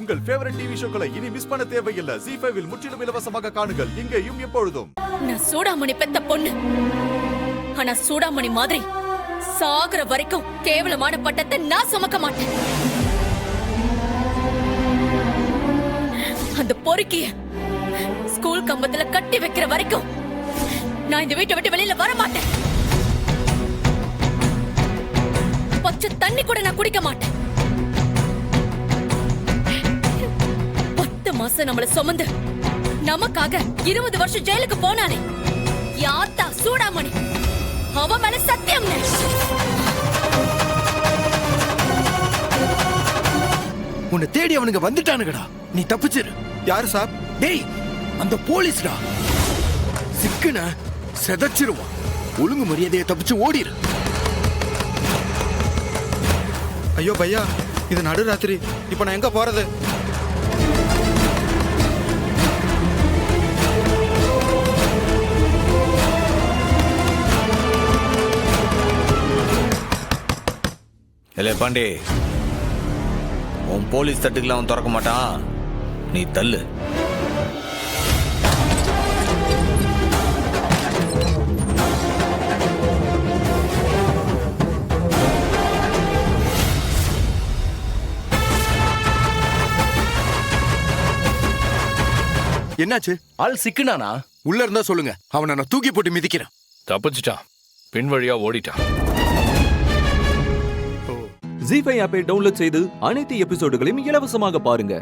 உங்கள் favourite TV ஷோக்களை இனி miss பண்ண தேவையில்லை. ZEE5 இல் முற்றிலும் இலவசமாக காணுங்கள். இங்கேயும் எப்பொழுதும். நான் சூடாமணி பெத்த பொண்ணு. ஆனா சூடாமணி மாதிரி சாகுற வரைக்கும் கேவலமான பட்டத்தை நான் சுமக்க மாட்டேன். அந்த பொறுக்கிய ஸ்கூல் கம்பத்துல கட்டி வைக்கிற வரைக்கும் நான் இந்த வீட்டை விட்டு வெளியில வர மாட்டேன். பச்சை தண்ணி கூட நான் குடிக்க மாட்டேன். 10 மாசம் நம்மள சுமந்து நமக்காக 20 வருஷம் ஜெயிலுக்கு போனானே யாத்தா சூடாமணி, அவ மேல சத்தியம். உன்னை தேடி அவனுங்க வந்துட்டானுங்கடா, நீ தப்பிச்சிரு. யாரு சார்? டேய், அந்த போலீஸ்டா. சிக்கன செதச்சிருவான். ஒழுங்கு மரியாதையை தப்பிச்சு ஓடிரு. ஐயோ பையா, இது நடுராத்திரி. இப்ப நான் எங்க போறது? இல்ல பாண்டி, உன் போலீஸ் தட்டுக்கெல்லாம் அவன் திறக்க மாட்டான். நீ தள்ளு. என்னாச்சு? ஆள் சிக்குனானா? உள்ள இருந்தா சொல்லுங்க, அவனை நான் தூக்கி போட்டு மிதிக்கிறேன். தப்பிச்சிட்டான், பின் வழியா ஓடிட்டான். ZEE5 ஆப்பை டவுன்லோட் செய்து அனைத்து எபிசோடுகளையும் இலவசமாக பாருங்க.